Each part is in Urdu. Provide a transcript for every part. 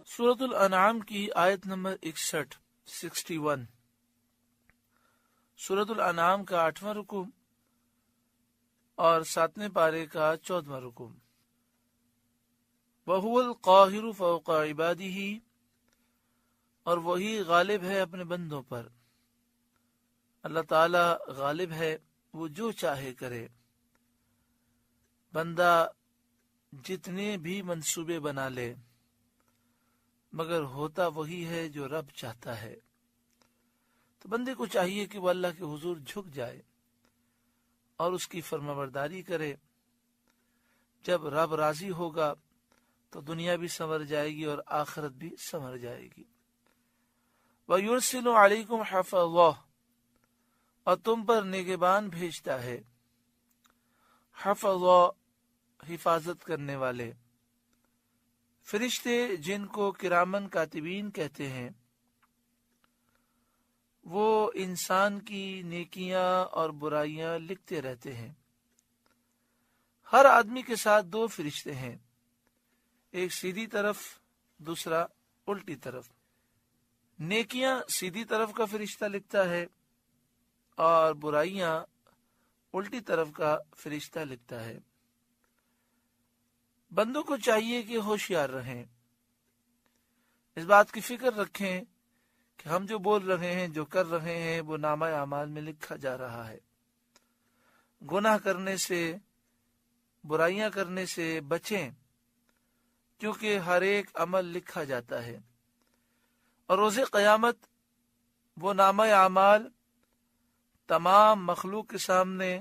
سورۃ الانعام کی آیت نمبر 61 سورۃ الانعام کا 8واں رکوع اور 7ویں پارے کا 14واں رکوع۔ وَهُوَ الْقَاهِرُ فَوْقَ عِبَادِهِ، اور وہی غالب ہے اپنے بندوں پر۔ اللہ تعالی غالب ہے، وہ جو چاہے کرے۔ بندہ جتنے بھی منصوبے بنا لے مگر ہوتا وہی ہے جو رب چاہتا ہے۔ تو بندے کو چاہیے کہ وہ اللہ کے حضور جھک جائے اور اس کی فرمانبرداری کرے۔ جب رب راضی ہوگا تو دنیا بھی سنور جائے گی اور آخرت بھی سنور جائے گی۔ وَيُرْسِلُ عَلَيْكُمْ حَفَظَةً، اور تم پر نگہبان بھیجتا ہے۔ حفظ، حفاظت کرنے والے۔ فرشتے جن کو کرامن کاتبین کہتے ہیں، وہ انسان کی نیکیاں اور برائیاں لکھتے رہتے ہیں۔ ہر آدمی کے ساتھ 2 فرشتے ہیں، ایک سیدھی طرف، دوسرا الٹی طرف۔ نیکیاں سیدھی طرف کا فرشتہ لکھتا ہے اور برائیاں الٹی طرف کا فرشتہ لکھتا ہے۔ بندوں کو چاہیے کہ ہوشیار رہیں، اس بات کی فکر رکھیں کہ ہم جو بول رہے ہیں، جو کر رہے ہیں، وہ نامہ اعمال میں لکھا جا رہا ہے۔ گناہ کرنے سے، برائیاں کرنے سے بچیں، کیونکہ ہر ایک عمل لکھا جاتا ہے، اور روز قیامت وہ نامہ اعمال تمام مخلوق کے سامنے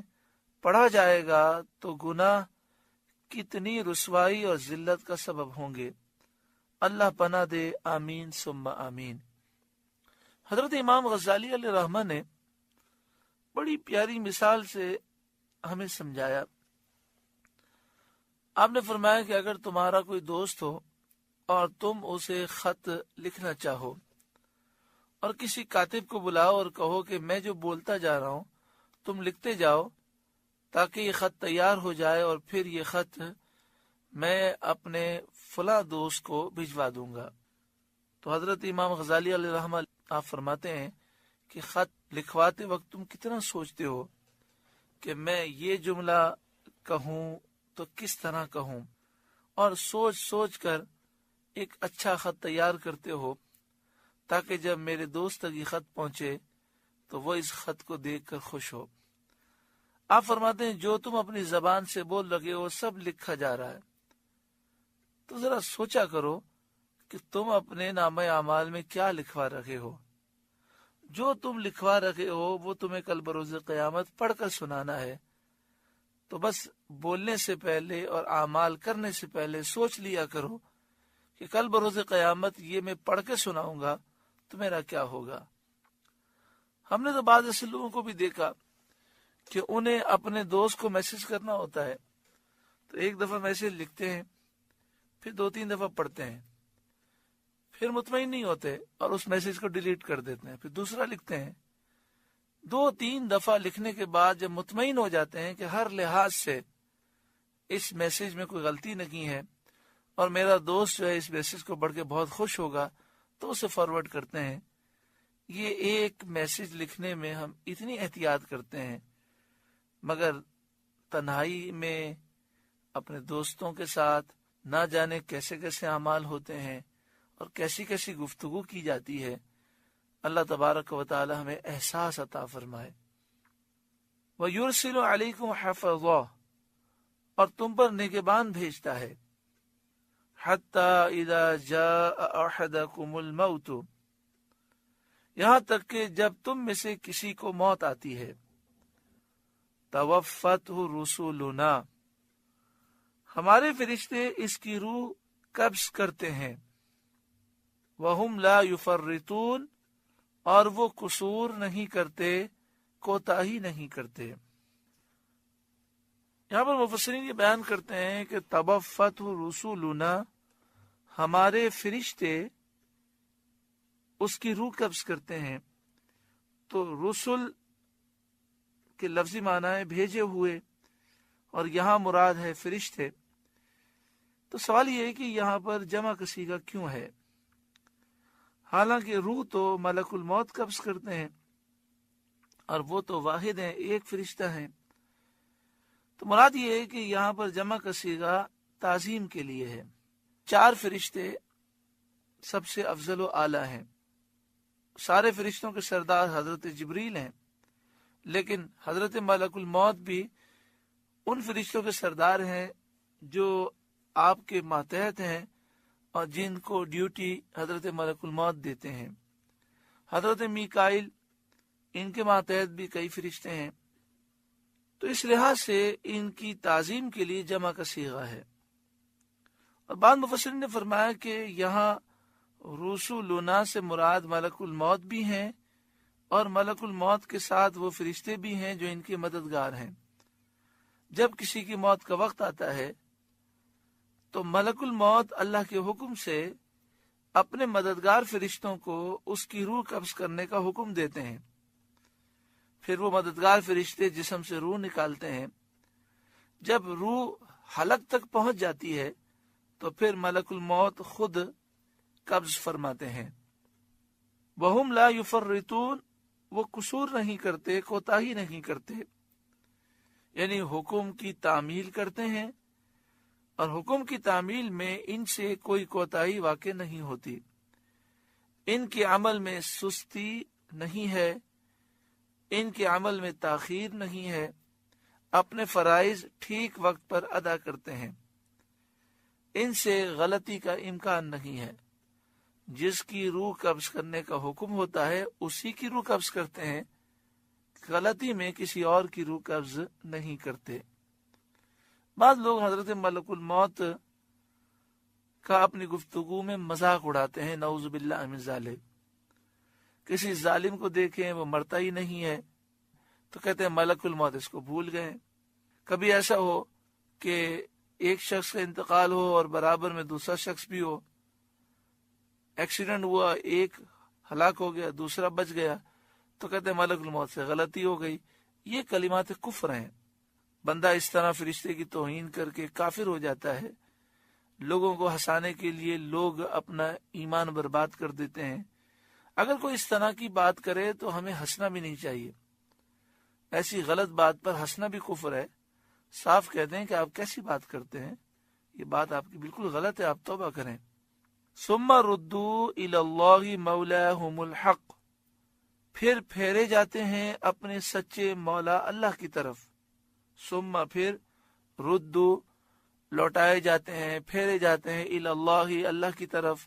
پڑھا جائے گا تو گناہ کتنی رسوائی اور ذلت کا سبب ہوں گے۔ اللہ پناہ دے، آمین ثم آمین۔ حضرت امام غزالی علیہ رحمہ نے بڑی پیاری مثال سے ہمیں سمجھایا۔ آپ نے فرمایا کہ اگر تمہارا کوئی دوست ہو اور تم اسے خط لکھنا چاہو اور کسی کاتب کو بلاؤ اور کہو کہ میں جو بولتا جا رہا ہوں تم لکھتے جاؤ تاکہ یہ خط تیار ہو جائے، اور پھر یہ خط میں اپنے فلاں دوست کو بھجوا دوں گا۔ تو حضرت امام غزالی علیہ رحمہ آپ فرماتے ہیں کہ خط لکھواتے وقت تم کتنا سوچتے ہو کہ میں یہ جملہ کہوں تو کس طرح کہوں، اور سوچ سوچ کر ایک اچھا خط تیار کرتے ہو تاکہ جب میرے دوست تک یہ خط پہنچے تو وہ اس خط کو دیکھ کر خوش ہو۔ آپ فرماتے ہیں جو تم اپنی زبان سے بول رہے ہو سب لکھا جا رہا ہے، تو ذرا سوچا کرو کہ تم اپنے نامہ اعمال میں کیا لکھوا رہے ہو۔ جو تم لکھوا رہے ہو وہ تمہیں کل بروز قیامت پڑھ کر سنانا ہے، تو بس بولنے سے پہلے اور اعمال کرنے سے پہلے سوچ لیا کرو کہ کل بروز قیامت یہ میں پڑھ کے سناؤں گا تو میرا کیا ہوگا۔ ہم نے تو بعض ایسے لوگوں کو بھی دیکھا کہ انہیں اپنے دوست کو میسج کرنا ہوتا ہے تو ایک دفعہ میسج لکھتے ہیں، پھر 2-3 دفعہ پڑھتے ہیں، پھر مطمئن نہیں ہوتے اور اس میسج کو ڈیلیٹ کر دیتے ہیں، پھر دوسرا لکھتے ہیں۔ 2-3 دفعہ لکھنے کے بعد جب مطمئن ہو جاتے ہیں کہ ہر لحاظ سے اس میسج میں کوئی غلطی نہیں ہے اور میرا دوست جو ہے اس میسج کو پڑھ کے بہت خوش ہوگا، تو اسے فارورڈ کرتے ہیں۔ یہ ایک میسج لکھنے میں ہم اتنی احتیاط کرتے ہیں، مگر تنہائی میں اپنے دوستوں کے ساتھ نہ جانے کیسے کیسے اعمال ہوتے ہیں اور کیسی کیسی گفتگو کی جاتی ہے۔ اللہ تبارک و تعالی ہمیں احساس عطا فرمائے۔ وَيُرْسِلُ عَلَيْكُمْ حَفَظًا، اور تم پر نگہبان بھیجتا ہے۔ حَتَّى إِذَا جَاءَ أَحَدَكُمُ الْمَوْتُ، یہاں تک کہ جب تم میں سے کسی کو موت آتی ہے، تَوَفَّتْهُ رُسُلُنَا، ہمارے فرشتے اس کی روح قبض کرتے ہیں۔ وَهُمْ لَا يُفَرِّطُونَ، اور وہ قصور نہیں کرتے، کوتاہی نہیں کرتے۔ یہاں پر مفسرین یہ بیان کرتے ہیں کہ تَوَفَّتْهُ رُسُلُنَا، ہمارے فرشتے اس کی روح قبض کرتے ہیں۔ تو رسل کے لفظی معنی ہے بھیجے ہوئے، اور یہاں مراد ہے فرشتے، تو سوال یہ ہے کہ یہاں پر جمع کا صیغہ کیوں ہے؟ حالانکہ روح تو ملک الموت قبض کرتے ہیں اور وہ تو واحد ہیں، ایک فرشتہ ہیں۔ تو مراد یہ ہے کہ یہاں پر جمع کا صیغہ تعظیم کے لیے ہے۔ 4 فرشتے سب سے افضل و اعلیٰ ہیں، سارے فرشتوں کے سردار حضرت جبریل ہیں، لیکن حضرت ملک الموت بھی ان فرشتوں کے سردار ہیں جو آپ کے ماتحت ہیں اور جن کو ڈیوٹی حضرت ملک الموت دیتے ہیں۔ حضرت میکائیل، ان کے ماتحت بھی کئی فرشتے ہیں، تو اس لحاظ سے ان کی تعظیم کے لیے جمع کا صیغہ ہے۔ اور بعض مفسرین نے فرمایا کہ یہاں رسولنا سے مراد ملک الموت بھی ہیں اور ملک الموت کے ساتھ وہ فرشتے بھی ہیں جو ان کے مددگار ہیں۔ جب کسی کی موت کا وقت آتا ہے تو ملک الموت اللہ کے حکم سے اپنے مددگار فرشتوں کو اس کی روح قبض کرنے کا حکم دیتے ہیں، پھر وہ مددگار فرشتے جسم سے روح نکالتے ہیں۔ جب روح حلق تک پہنچ جاتی ہے تو پھر ملک الموت خود قبض فرماتے ہیں۔ وَهُمْ لَا يُفَرِّطُونَ، وہ قصور نہیں کرتے، کوتاہی نہیں کرتے، یعنی حکم کی تعمیل کرتے ہیں اور حکم کی تعمیل میں ان سے کوئی کوتاہی واقع نہیں ہوتی۔ ان کے عمل میں سستی نہیں ہے، ان کے عمل میں تاخیر نہیں ہے، اپنے فرائض ٹھیک وقت پر ادا کرتے ہیں، ان سے غلطی کا امکان نہیں ہے۔ جس کی روح قبض کرنے کا حکم ہوتا ہے اسی کی روح قبض کرتے ہیں، غلطی میں کسی اور کی روح قبض نہیں کرتے۔ بعض لوگ حضرت ملک الموت کا اپنی گفتگو میں مذاق اڑاتے ہیں، نعوذ باللہ من ذالک۔ کسی ظالم کو دیکھیں وہ مرتا ہی نہیں ہے تو کہتے ہیں ملک الموت اس کو بھول گئے۔ کبھی ایسا ہو کہ ایک شخص کا انتقال ہو اور برابر میں دوسرا شخص بھی ہو، ایکسیڈنٹ ہوا، ایک ہلاک ہو گیا، دوسرا بچ گیا، تو کہتے ہیں ملک الموت سے غلطی ہو گئی۔ یہ کلمات کفر ہیں۔ بندہ اس طرح فرشتے کی توہین کر کے کافر ہو جاتا ہے۔ لوگوں کو ہنسانے کے لیے لوگ اپنا ایمان برباد کر دیتے ہیں۔ اگر کوئی اس طرح کی بات کرے تو ہمیں ہنسنا بھی نہیں چاہیے۔ ایسی غلط بات پر ہنسنا بھی کفر ہے۔ صاف کہتے ہیں کہ آپ کیسی بات کرتے ہیں، یہ بات آپ کی بالکل غلط ہے، آپ توبہ کریں۔ ثم ردوا الی اللہ مولاہم الحق، پھر پھیرے جاتے ہیں اپنے سچے مولا اللہ کی طرف۔ ثم پھر، ردو لوٹائے جاتے ہیں، پھیرے جاتے ہیں، الی اللہ اللہ کی طرف،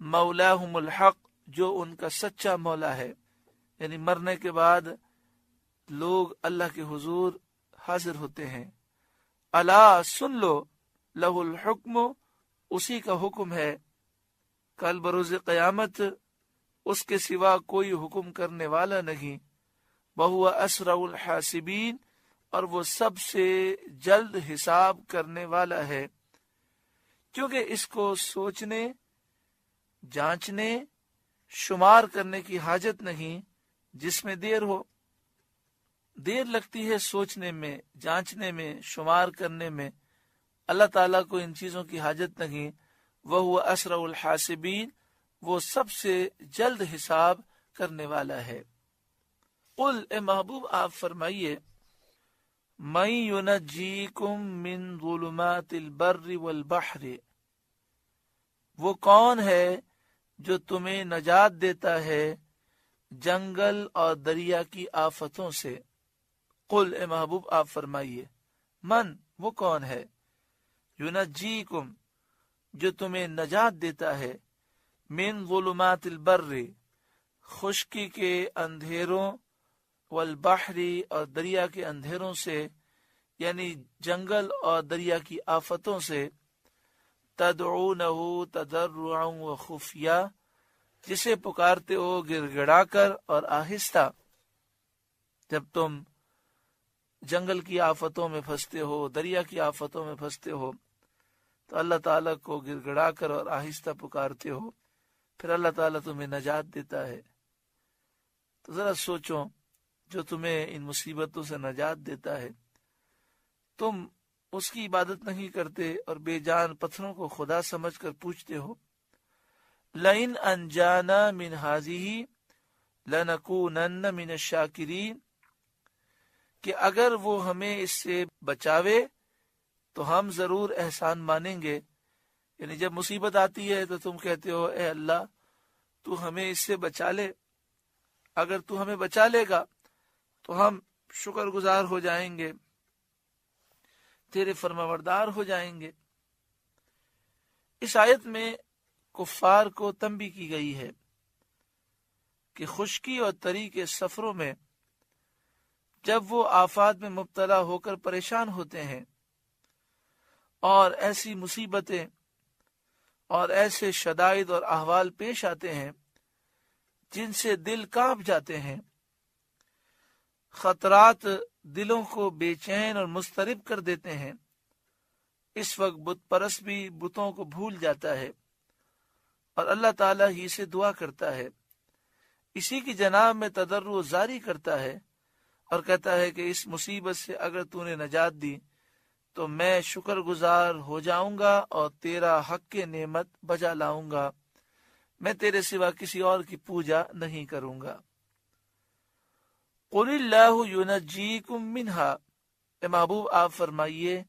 مولاہم الحق جو ان کا سچا مولا ہے۔ یعنی مرنے کے بعد لوگ اللہ کے حضور حاضر ہوتے ہیں۔ الا سن لو، لہ الحکم، اسی کا حکم ہے، کل بروز قیامت اس کے سوا کوئی حکم کرنے والا نہیں۔ وَهُوَ أَسْرَعُ الْحَاسِبِينَ، اور وہ سب سے جلد حساب کرنے والا ہے، کیونکہ اس کو سوچنے، جانچنے، شمار کرنے کی حاجت نہیں جس میں دیر ہو۔ دیر لگتی ہے سوچنے میں، جانچنے میں، شمار کرنے میں، اللہ تعالیٰ کو ان چیزوں کی حاجت نہیں۔ وَهُوَ أَسْرَعُ الْحَاسِبِينَ، وہ سب سے جلد حساب کرنے والا ہے۔ قل، اے محبوب آپ فرمائیے، مَن يُنَجِّيكُم مِّن ظُلُمَاتِ الْبَرِّ وَالْبَحْرِ، وہ کون ہے جو تمہیں نجات دیتا ہے جنگل اور دریا کی آفتوں سے۔ قل، اے محبوب آپ فرمائیے، من، وہ کون ہے، يُنَجِّيكُم، جو تمہیں نجات دیتا ہے، من ظلمات البر، خشکی کے اندھیروں، والبحر، اور دریا کے اندھیروں سے، یعنی جنگل اور دریا کی آفتوں سے، تدعونہ تضرعا وخفیہ، جسے پکارتے ہو گڑ گڑا کر اور آہستہ۔ جب تم جنگل کی آفتوں میں پھنستے ہو، دریا کی آفتوں میں پھنستے ہو، تو اللہ تعالیٰ کو گڑ گڑا کر اور آہستہ پکارتے ہو، پھر اللہ تعالیٰ تمہیں نجات دیتا ہے۔ تو ذرا سوچو، جو تمہیں ان مصیبتوں سے نجات دیتا ہے، تم اس کی عبادت نہیں کرتے اور بے جان پتھروں کو خدا سمجھ کر پوچھتے ہو۔ لئن انجانا من ہذہ لنکونن من الشاکرین، کہ اگر وہ ہمیں اس سے بچاوے تو ہم ضرور احسان مانیں گے۔ یعنی جب مصیبت آتی ہے تو تم کہتے ہو اے اللہ تو ہمیں اس سے بچا لے، اگر تو ہمیں بچا لے گا تو ہم شکر گزار ہو جائیں گے، تیرے فرمانبردار ہو جائیں گے۔ اس آیت میں کفار کو تنبیہ کی گئی ہے کہ خشکی اور تری کے سفروں میں جب وہ آفات میں مبتلا ہو کر پریشان ہوتے ہیں اور ایسی مصیبتیں اور ایسے شدائد اور احوال پیش آتے ہیں جن سے دل کانپ جاتے ہیں، خطرات دلوں کو بے چین اور مضطرب کر دیتے ہیں، اس وقت بت پرست بھی بتوں کو بھول جاتا ہے اور اللہ تعالیٰ ہی سے دعا کرتا ہے، اسی کی جناب میں تضرع و زاری کرتا ہے اور کہتا ہے کہ اس مصیبت سے اگر تو نے نجات دی تو میں شکر گزار ہو جاؤں گا اور تیرا حق کے نعمت بجا لاؤں گا، میں تیرے سوا کسی اور کی پوجا نہیں کروں گا۔ قل اللہ ینجیکم منہا، اے محبوب آپ فرمائیے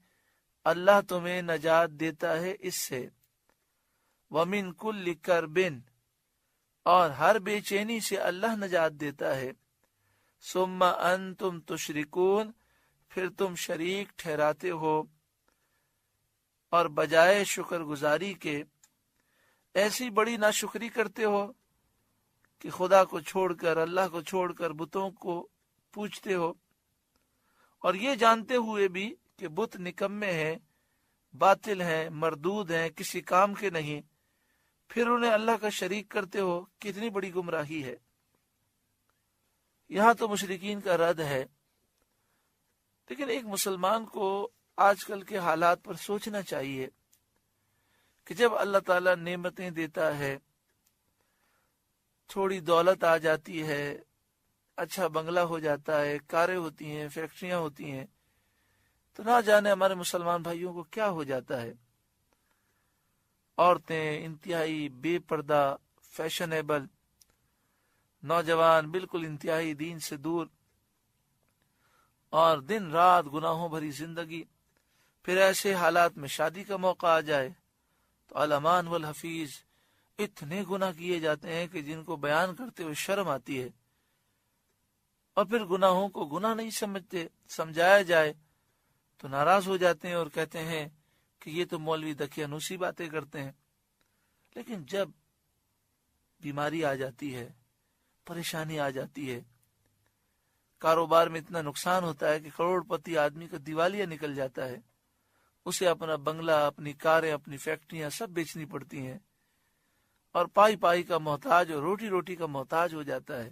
اللہ تمہیں نجات دیتا ہے اس سے، ومن کل کرب، اور ہر بے چینی سے اللہ نجات دیتا ہے، ثم انتم تشرکون، پھر تم شریک ٹھہراتے ہو اور بجائے شکر گزاری کے ایسی بڑی ناشکری کرتے ہو کہ خدا کو چھوڑ کر، اللہ کو چھوڑ کر بتوں کو پوجتے ہو، اور یہ جانتے ہوئے بھی کہ بت نکمے ہیں، باطل ہیں، مردود ہیں، کسی کام کے نہیں، پھر انہیں اللہ کا شریک کرتے ہو۔ کتنی بڑی گمراہی ہے۔ یہاں تو مشرکین کا رد ہے، لیکن ایک مسلمان کو آج کل کے حالات پر سوچنا چاہیے کہ جب اللہ تعالیٰ نعمتیں دیتا ہے، تھوڑی دولت آ جاتی ہے، اچھا بنگلہ ہو جاتا ہے، کاریں ہوتی ہیں، فیکٹریاں ہوتی ہیں، تو نہ جانے ہمارے مسلمان بھائیوں کو کیا ہو جاتا ہے۔ عورتیں انتہائی بے پردہ، فیشنیبل، نوجوان بالکل انتہائی دین سے دور، اور دن رات گناہوں بھری زندگی۔ پھر ایسے حالات میں شادی کا موقع آ جائے تو الامان والحفیظ اتنے گناہ کیے جاتے ہیں کہ جن کو بیان کرتے ہوئے شرم آتی ہے، اور پھر گناہوں کو گناہ نہیں سمجھتے، سمجھایا جائے تو ناراض ہو جاتے ہیں اور کہتے ہیں کہ یہ تو مولوی دقیانوسی باتیں کرتے ہیں۔ لیکن جب بیماری آ جاتی ہے، پریشانی آ جاتی ہے، کاروبار میں اتنا نقصان ہوتا ہے کہ کروڑ پتی آدمی کا دیوالیہ نکل جاتا ہے، اسے اپنا بنگلہ، اپنی کاریں، اپنی فیکٹریاں سب بیچنی پڑتی ہیں، اور پائی پائی کا محتاج اور روٹی روٹی کا محتاج ہو جاتا ہے،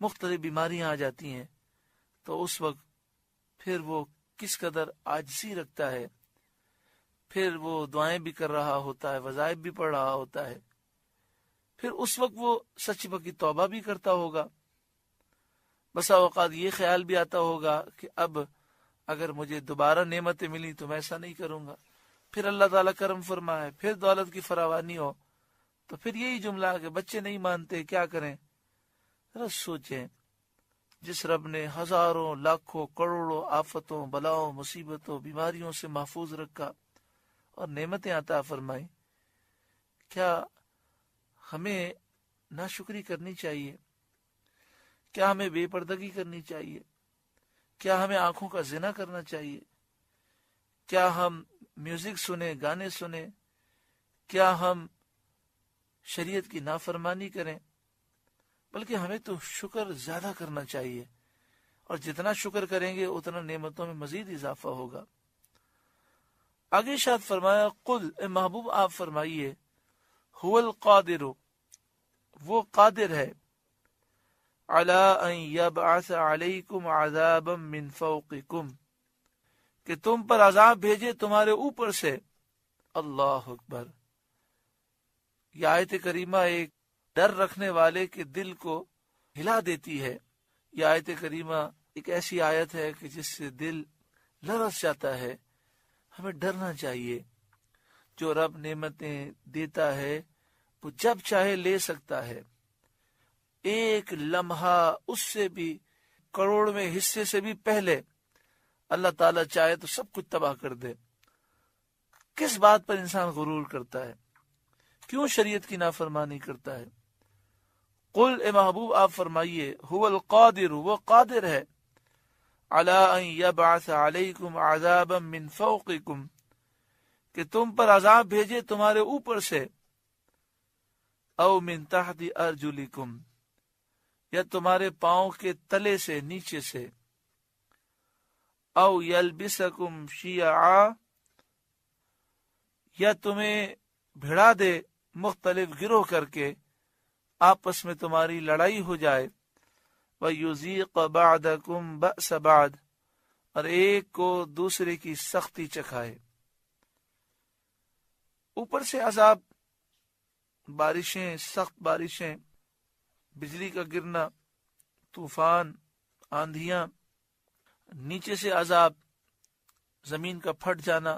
مختلف بیماریاں آ جاتی ہیں، تو اس وقت پھر وہ کس قدر عاجزی رکھتا ہے، پھر وہ دعائیں بھی کر رہا ہوتا ہے، وظائف بھی پڑھ رہا ہوتا ہے، پھر اس وقت وہ سچی پکی توبہ بھی کرتا ہوگا۔ بسا اوقات یہ خیال بھی آتا ہوگا کہ اب اگر مجھے دوبارہ نعمتیں ملی تو میں ایسا نہیں کروں گا، پھر اللہ تعالیٰ کرم فرمائے، پھر دولت کی فراوانی ہو تو پھر یہی جملہ کہ بچے نہیں مانتے، کیا کریں۔ ذرا سوچیں، جس رب نے ہزاروں، لاکھوں، کروڑوں آفتوں، بلاؤں، مصیبتوں، بیماریوں سے محفوظ رکھا اور نعمتیں عطا فرمائی، کیا ہمیں ناشکری کرنی چاہیے؟ کیا ہمیں بے پردگی کرنی چاہیے؟ کیا ہمیں آنکھوں کا زنا کرنا چاہیے؟ کیا ہم میوزک سنیں، گانے سنیں؟ کیا ہم شریعت کی نافرمانی کریں؟ بلکہ ہمیں تو شکر زیادہ کرنا چاہیے، اور جتنا شکر کریں گے اتنا نعمتوں میں مزید اضافہ ہوگا۔ آگے ارشاد فرمایا، قل، اے محبوب آپ فرمائیے، هو القادر، وہ قادر ہے، علی ان یبعث علیکم عذابا من فوقکم، کہ تم پر عذاب بھیجے تمہارے اوپر سے۔ اللہ اکبر۔ یہ آیت کریمہ ایک ڈر رکھنے والے کے دل کو ہلا دیتی ہے۔ یہ آیت کریمہ ایک ایسی آیت ہے کہ جس سے دل لرز جاتا ہے. ہمیں ڈرنا چاہیے. جو رب نعمتیں دیتا ہے وہ جب چاہے لے سکتا ہے. ایک لمحہ اس سے بھی کروڑویں حصے سے بھی پہلے اللہ تعالیٰ چاہے تو سب کچھ تباہ کر دے. کس بات پر انسان غرور کرتا ہے؟ کیوں شریعت کی نافرمانی کرتا ہے؟ قل اے محبوب آپ فرمائیے هو القادر، وہ قادر ہے، علی ان یبعث علیکم عذابا من فوقکم، کہ تم پر عذاب بھیجے تمہارے اوپر سے، او من تحت ارجلکم، یا تمہارے پاؤں کے تلے سے، نیچے سے، او یلبسکم شیعا، یا تمہیں بھڑا دے مختلف گروہ کر کے، آپس میں تمہاری لڑائی ہو جائے، وَيُذِيقَ بَعْدَكُمْ بَأْسَ بَعْد، اور ایک کو دوسرے کی سختی چکھائے. اوپر سے عذاب، بارشیں، سخت بارشیں، بجلی کا گرنا، طوفان، آندھیاں، نیچے سے عذاب، زمین کا پھٹ جانا،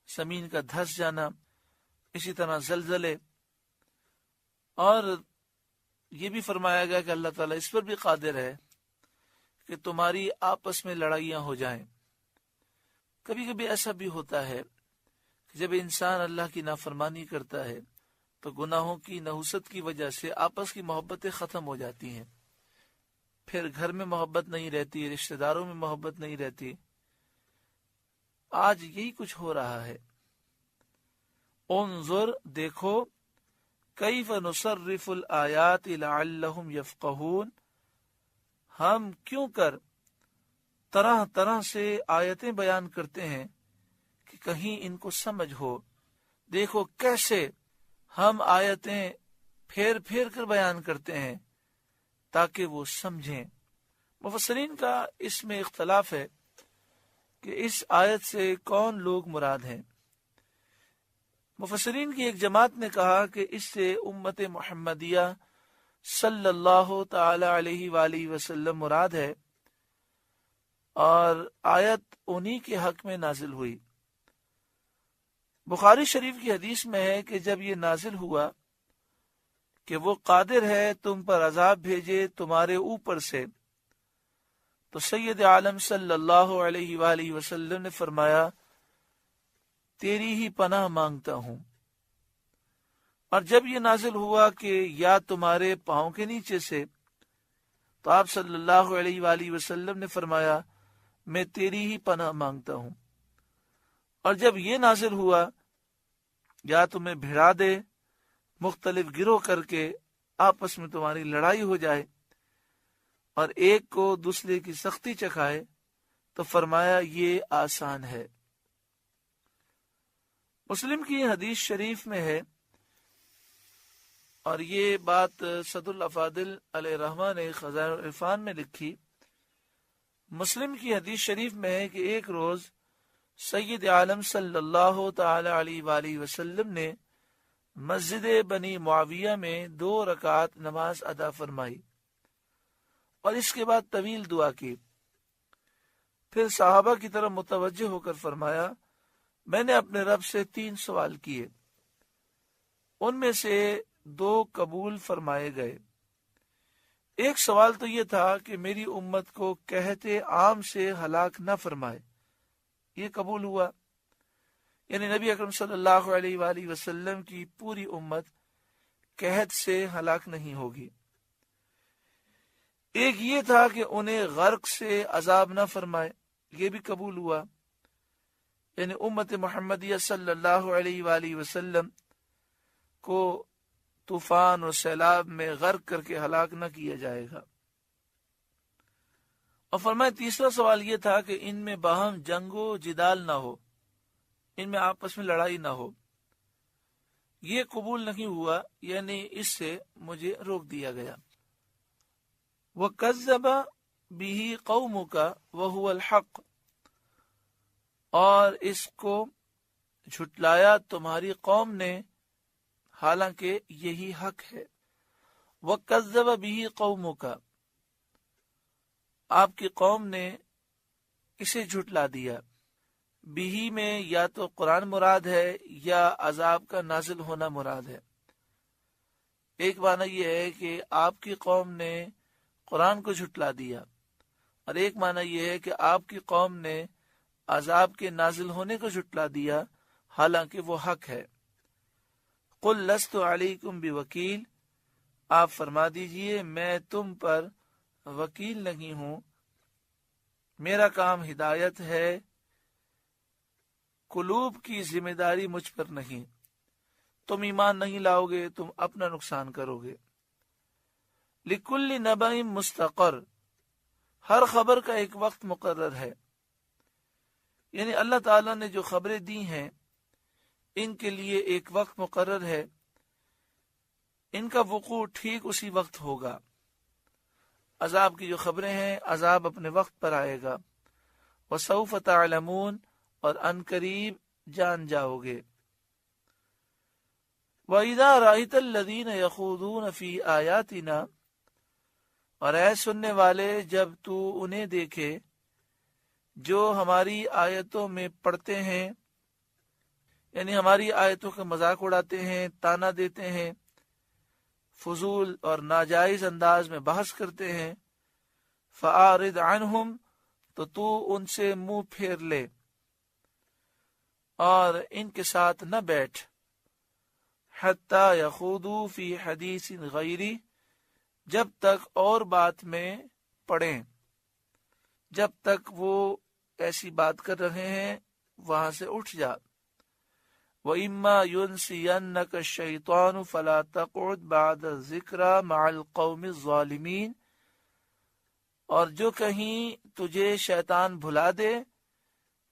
زمین کا دھس جانا، اسی طرح زلزلے. اور یہ بھی فرمایا گیا کہ اللہ تعالیٰ اس پر بھی قادر ہے کہ تمہاری آپس میں لڑائیاں ہو جائیں. کبھی کبھی ایسا بھی ہوتا ہے کہ جب انسان اللہ کی نافرمانی کرتا ہے تو گناہوں کی نحوست کی وجہ سے آپس کی محبتیں ختم ہو جاتی ہیں. پھر گھر میں محبت نہیں رہتی، رشتہ داروں میں محبت نہیں رہتی. آج یہی کچھ ہو رہا ہے. انظر، دیکھو، کیف نصرف الآیات لعلہم یفقہون، ہم کیوں کر طرح طرح سے آیتیں بیان کرتے ہیں کہ کہیں ان کو سمجھ ہو. دیکھو کیسے ہم آیتیں پھیر پھیر کر بیان کرتے ہیں تاکہ وہ سمجھیں. مفسرین کا اس میں اختلاف ہے کہ اس آیت سے کون لوگ مراد ہیں. مفسرین کی ایک جماعت نے کہا کہ اس سے امت محمدیہ صلی اللہ تعالی علیہ وآلہ وسلم مراد ہے، اور آیت انہی کے حق میں نازل ہوئی. بخاری شریف کی حدیث میں ہے کہ جب یہ نازل ہوا کہ وہ قادر ہے تم پر عذاب بھیجے تمہارے اوپر سے، تو سید عالم صلی اللہ علیہ وآلہ وسلم نے فرمایا تیری ہی پناہ مانگتا ہوں. اور جب یہ نازل ہوا کہ یا تمہارے پاؤں کے نیچے سے، تو آپ صلی اللہ علیہ وآلہ وسلم نے فرمایا میں تیری ہی پناہ مانگتا ہوں. اور جب یہ نازل ہوا یا تمہیں بھڑا دے مختلف گروہ کر کے، آپس میں تمہاری لڑائی ہو جائے، اور ایک کو دوسرے کی سختی چکھائے، تو فرمایا یہ آسان ہے. مسلم کی حدیث شریف میں ہے، اور یہ بات صد الافاضل علیہ رحمٰ نے خزائن العرفان میں لکھی. مسلم کی حدیث شریف میں ہے کہ ایک روز سید عالم صلی اللہ تعالی علیہ وآلہ وسلم نے مسجد بنی معاویہ میں 2 رکعت نماز ادا فرمائی، اور اس کے بعد طویل دعا کی. پھر صحابہ کی طرف متوجہ ہو کر فرمایا میں نے اپنے رب سے 3 سوال کیے، ان میں سے 2 قبول فرمائے گئے. ایک سوال تو یہ تھا کہ میری امت کو قحط عام سے ہلاک نہ فرمائے، یہ قبول ہوا، یعنی نبی اکرم صلی اللہ علیہ وآلہ وسلم کی پوری امت قحط سے ہلاک نہیں ہوگی. ایک یہ تھا کہ انہیں غرق سے عذاب نہ فرمائے، یہ بھی قبول ہوا، یعنی امت محمدیہ صلی اللہ علیہ وآلہ وسلم کو طوفان اور سیلاب میں غرق کر کے ہلاک نہ کیا جائے گا. اور فرمایا تیسرا سوال یہ تھا کہ ان میں باہم جنگ و جدال نہ ہو، ان میں آپس میں لڑائی نہ ہو، یہ قبول نہیں ہوا، یعنی اس سے مجھے روک دیا گیا. وَكَذَّبَ بِهِ قَوْمُكَ وَهُوَ الْحَقُّ، اور اس کو جھٹلایا تمہاری قوم نے حالانکہ یہی حق ہے. وَكَذَّبَ بِهِ قَوْمُكَ، آپ کی قوم نے اسے جھٹلا دیا۔ بھی میں یا تو قرآن مراد ہے یا عذاب کا نازل ہونا مراد ہے۔ ایک معنی یہ ہے کہ آپ کی قوم نے قرآن کو جھٹلا دیا، اور ایک معنی یہ ہے کہ آپ کی قوم نے عذاب کے نازل ہونے کو جھٹلا دیا، حالانکہ وہ حق ہے۔ قل لست علیکم بوکیل، آپ فرما دیجئے میں تم پر وکیل نہیں ہوں، میرا کام ہدایت ہے، قلوب کی ذمہ داری مجھ پر نہیں۔ تم ایمان نہیں لاؤ گے، تم اپنا نقصان کرو گے۔ لکل نبأ مستقر، ہر خبر کا ایک وقت مقرر ہے، یعنی اللہ تعالیٰ نے جو خبریں دی ہیں ان کے لیے ایک وقت مقرر ہے، ان کا وقوع ٹھیک اسی وقت ہوگا۔ عذاب کی جو خبریں ہیں، عذاب اپنے وقت پر آئے گا۔ وسوف تعلمون، اور ان قریب جان جاؤ گے۔ وَإِذَا رَأَيْتَ الَّذِينَ يَخُوضُونَ فِي آيَاتِنَا، اور اے سننے والے جب تو انہیں دیکھے جو ہماری آیتوں میں پڑھتے ہیں، یعنی ہماری آیتوں کا مذاق اڑاتے ہیں، تانا دیتے ہیں، فضول اور ناجائز انداز میں بحث کرتے ہیں، فَأَعْرِضْ عَنْهُمْ، تو ان سے منہ پھیر لے اور ان کے ساتھ نہ بیٹھ، حَتَّى يَخُوضُوا فِي حَدِيثٍ غَيْرِهِ، جب تک اور بات میں پڑھیں، جب تک وہ ایسی بات کر رہے ہیں وہاں سے اٹھ جا۔ وَإِمَّا يُنْسِيَنَّكَ الشَّيْطَانُ فَلَا تَقْعُدْ بَعْدَ الذِّكْرَى مَعَ الْقَوْمِ الظَّالِمِينَ، اور جو کہیں تجھے شیطان بھلا دے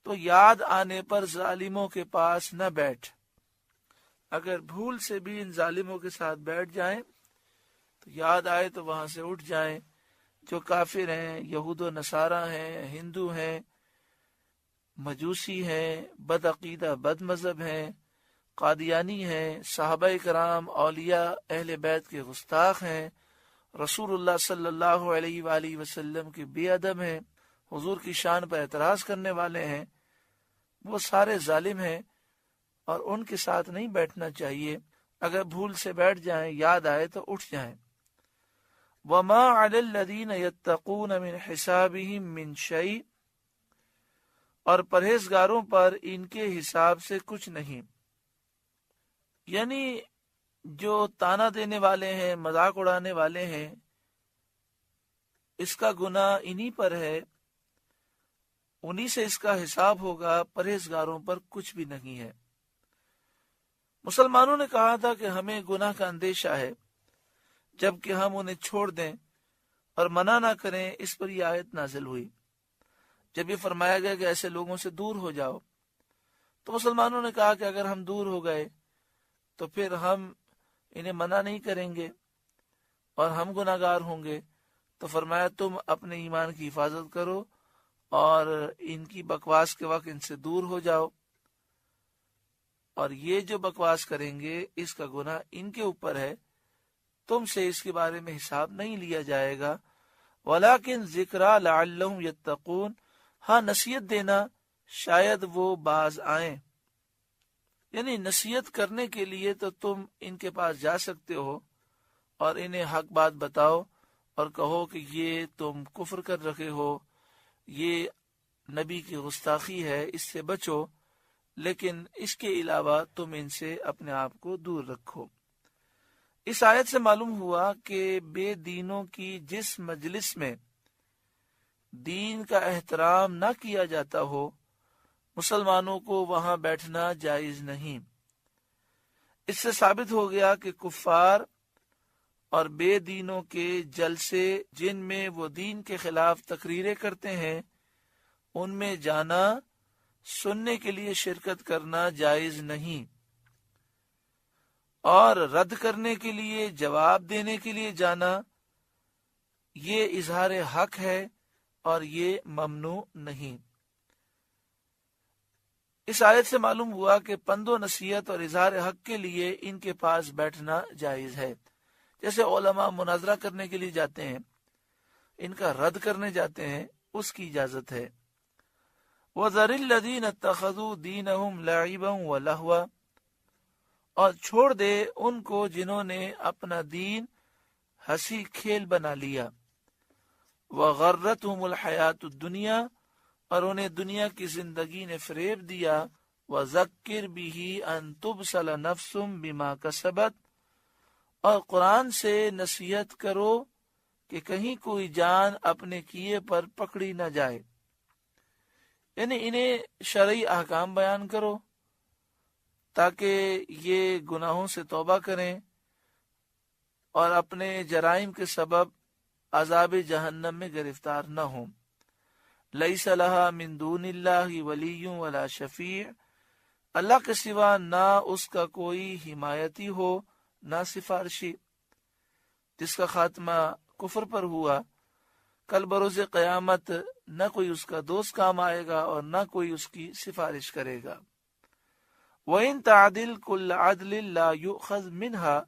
تو یاد آنے پر ظالموں کے پاس نہ بیٹھ۔ اگر بھول سے بھی ان ظالموں کے ساتھ بیٹھ جائیں تو یاد آئے تو وہاں سے اٹھ جائیں۔ جو کافر ہیں، یہود و نصارہ ہیں، ہندو ہیں، مجوسی ہیں، بد عقیدہ بد مذہب ہیں، قادیانی ہیں، صحابہ کرام اولیاء اہل بیت کے گستاخ ہیں، رسول اللہ صلی اللہ علیہ وآلہ وسلم کے بے ادب ہیں، حضور کی شان پر اعتراض کرنے والے ہیں، وہ سارے ظالم ہیں اور ان کے ساتھ نہیں بیٹھنا چاہیے۔ اگر بھول سے بیٹھ جائیں، یاد آئے تو اٹھ جائیں۔ وَمَا عَلَى الَّذِينَ يَتَّقُونَ مِنْ حِسَابِهِمْ مِنْ شَيْءٍ، اور پرہیزگاروں پر ان کے حساب سے کچھ نہیں، یعنی جو تانا دینے والے ہیں، مذاق اڑانے والے ہیں، اس کا گناہ انہی پر ہے، انہی سے اس کا حساب ہوگا، پرہیزگاروں پر کچھ بھی نہیں ہے۔ مسلمانوں نے کہا تھا کہ ہمیں گناہ کا اندیشہ ہے، جبکہ ہم انہیں چھوڑ دیں اور منع نہ کریں، اس پر یہ آیت نازل ہوئی۔ جب یہ فرمایا گیا کہ ایسے لوگوں سے دور ہو جاؤ، تو مسلمانوں نے کہا کہ اگر ہم دور ہو گئے تو پھر ہم انہیں منع نہیں کریں گے اور ہم گناہگار ہوں گے۔ تو فرمایا تم اپنے ایمان کی حفاظت کرو اور ان کی بکواس کے وقت ان سے دور ہو جاؤ، اور یہ جو بکواس کریں گے اس کا گناہ ان کے اوپر ہے، تم سے اس کے بارے میں حساب نہیں لیا جائے گا۔ وَلَكِنْ ذِكْرَى لَعَلَّهُمْ يَتَّقُونَ، ہاں نصیحت دینا شاید وہ باز آئیں، یعنی نصیحت کرنے کے لیے تو تم ان کے پاس جا سکتے ہو اور انہیں حق بات بتاؤ اور کہو کہ یہ تم کفر کر رکھے ہو، یہ نبی کی گستاخی ہے، اس سے بچو، لیکن اس کے علاوہ تم ان سے اپنے آپ کو دور رکھو۔ اس آیت سے معلوم ہوا کہ بے دینوں کی جس مجلس میں دین کا احترام نہ کیا جاتا ہو، مسلمانوں کو وہاں بیٹھنا جائز نہیں۔ اس سے ثابت ہو گیا کہ کفار اور بے دینوں کے جلسے جن میں وہ دین کے خلاف تقریریں کرتے ہیں، ان میں جانا، سننے کے لیے شرکت کرنا جائز نہیں، اور رد کرنے کے لیے، جواب دینے کے لیے جانا، یہ اظہار حق ہے اور یہ ممنوع نہیں۔ اس آیت سے معلوم ہوا کہ پند و نصیحت اور اظہار حق کے لیے ان کے پاس بیٹھنا جائز ہے۔ جیسے علماء مناظرہ کرنے کے لیے جاتے ہیں، ان کا رد کرنے جاتے ہیں، اس کی اجازت ہے۔ وَذَرِ الَّذِينَ اتَّخَذُوا دِينَهُمْ لَعِبًا وَلَهْوًا، اور چھوڑ دے ان کو جنہوں نے اپنا دین ہنسی کھیل بنا لیا، وَغَرَّتْهُمُ الْحَيَاةُ الدُّنْيَا، اور انہیں دنیا کی زندگی نے فریب دیا، وَذَكِّرْ بِهِ أَن تُبْسَلَ نَفْسٌ بِمَا كَسَبَتْ، اور قرآن سے نصیحت کرو کہ کہیں کوئی جان اپنے کیے پر پکڑی نہ جائے، یعنی انہیں شرعی احکام بیان کرو تاکہ یہ گناہوں سے توبہ کریں اور اپنے جرائم کے سبب عذاب جہنم میں گرفتار نہ ہوں۔ لیس لہا من دون اللہ ولی ولا شفیع، اللہ کے سوا نہ اس کا کوئی حمایتی ہو نہ سفارشی۔ جس کا خاتمہ کفر پر ہوا، کل بروز قیامت نہ کوئی اس کا دوست کام آئے گا اور نہ کوئی اس کی سفارش کرے گا۔ وَإِن تَعْدِلْ كُلَّ عَدْلٍ لَا يُؤْخَذْ مِنْهَا،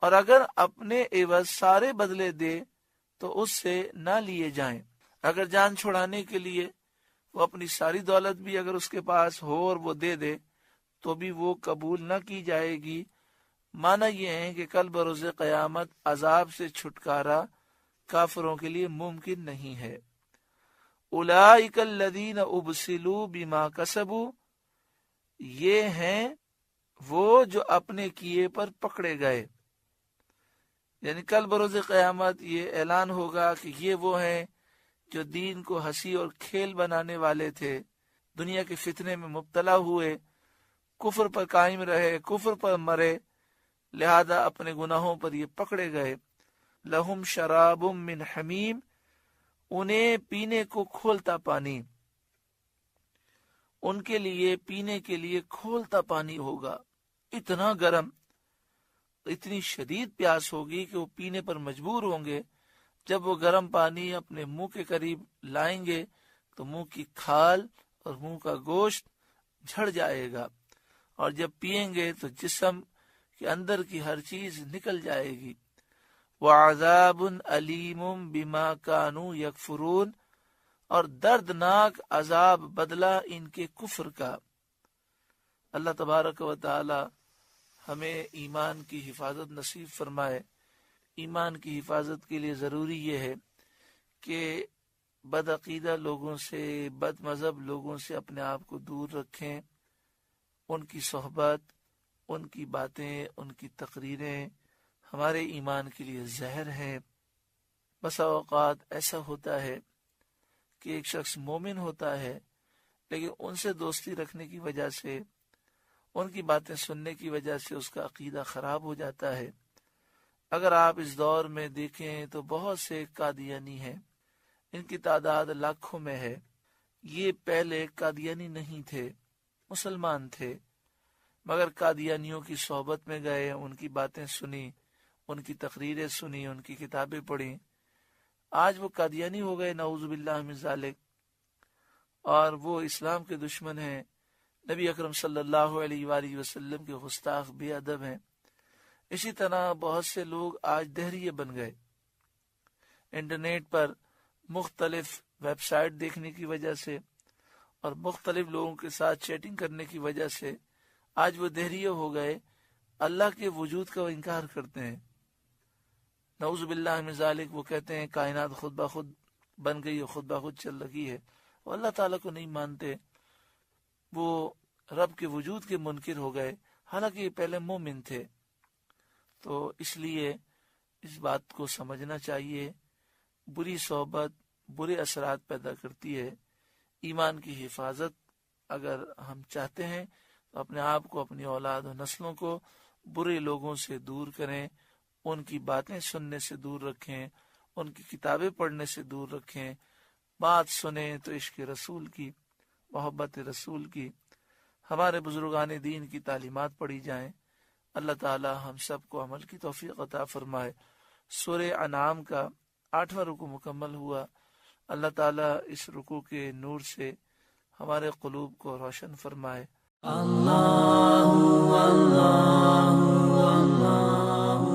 اور اگر اپنے عوض سارے بدلے دے تو اس سے نہ لیے جائیں۔ اگر جان چھڑانے کے لیے وہ اپنی ساری دولت بھی اگر اس کے پاس ہو اور وہ دے دے تو بھی وہ قبول نہ کی جائے گی۔ معنی یہ ہے کہ کل بروز قیامت عذاب سے چھٹکارا کافروں کے لیے ممکن نہیں ہے۔ اولئک الذین ابسلوا بما کسبوا، یہ ہیں وہ جو اپنے کیے پر پکڑے گئے، یعنی کل بروز قیامت یہ اعلان ہوگا کہ یہ وہ ہیں جو دین کو ہنسی اور کھیل بنانے والے تھے، دنیا کے فتنے میں مبتلا ہوئے، کفر پر قائم رہے، کفر پر مرے، لہذا اپنے گناہوں پر یہ پکڑے گئے۔ لہم شراب من حمیم، انہیں پینے کو کھولتا پانی، ان کے لیے پینے کے لیے کھولتا پانی ہوگا، اتنا گرم، اتنی شدید پیاس ہوگی کہ وہ پینے پر مجبور ہوں گے۔ جب وہ گرم پانی اپنے منہ کے قریب لائیں گے تو منہ کی کھال اور منہ کا گوشت جھڑ جائے گا، اور جب پئیں گے تو جسم کے اندر کی ہر چیز نکل جائے گی۔ وَعَذَابٌ أَلِيمٌ بِمَا كَانُوا يَكْفُرُونَ، اور دردناک عذاب بدلہ ان کے کفر کا۔ اللہ تبارک و تعالی ہمیں ایمان کی حفاظت نصیب فرمائے۔ ایمان کی حفاظت کے لیے ضروری یہ ہے کہ بدعقیدہ لوگوں سے، بد مذہب لوگوں سے اپنے آپ کو دور رکھیں۔ ان کی صحبت، ان کی باتیں، ان کی تقریریں ہمارے ایمان کے لیے زہر ہے۔ بسا اوقات ایسا ہوتا ہے کہ ایک شخص مومن ہوتا ہے لیکن ان سے دوستی رکھنے کی وجہ سے، ان کی باتیں سننے کی وجہ سے اس کا عقیدہ خراب ہو جاتا ہے۔ اگر آپ اس دور میں دیکھیں تو بہت سے قادیانی ہیں، ان کی تعداد لاکھوں میں ہے۔ یہ پہلے قادیانی نہیں تھے، مسلمان تھے، مگر قادیانیوں کی صحبت میں گئے، ان کی باتیں سنی، ان کی تقریریں سنی، ان کی کتابیں پڑھی، آج وہ قادیانی ہو گئے، نعوذ باللہ من ذالک، اور وہ اسلام کے دشمن ہیں، نبی اکرم صلی اللہ علیہ وآلہ وسلم کے گستاخ بے ادب ہیں۔ اسی طرح بہت سے لوگ آج دہریے بن گئے، انٹرنیٹ پر مختلف ویب سائٹ دیکھنے کی وجہ سے اور مختلف لوگوں کے ساتھ چیٹنگ کرنے کی وجہ سے آج وہ دہریے ہو گئے، اللہ کے وجود کا وہ انکار کرتے ہیں، نعوذ باللہ من ذالک۔ وہ کہتے ہیں کائنات خود بخود بن گئی اور خود بخود چل رہی ہے، وہ اللہ تعالیٰ کو نہیں مانتے، وہ رب کے وجود کے منکر ہو گئے، حالانکہ یہ پہلے مومن تھے۔ تو اس لیے اس بات کو سمجھنا چاہیے، بری صحبت برے اثرات پیدا کرتی ہے۔ ایمان کی حفاظت اگر ہم چاہتے ہیں تو اپنے آپ کو، اپنی اولاد و نسلوں کو برے لوگوں سے دور کریں، ان کی باتیں سننے سے دور رکھیں، ان کی کتابیں پڑھنے سے دور رکھیں، بات سنیں تو عشق رسول کی، محبت رسول کی، ہمارے بزرگان دین کی تعلیمات پڑھی جائیں۔ اللہ تعالی ہم سب کو عمل کی توفیق عطا فرمائے۔ سورہ انعام کا 8واں رکوع مکمل ہوا۔ اللہ تعالی اس رکوع کے نور سے ہمارے قلوب کو روشن فرمائے۔ اللہ اللہ اللہ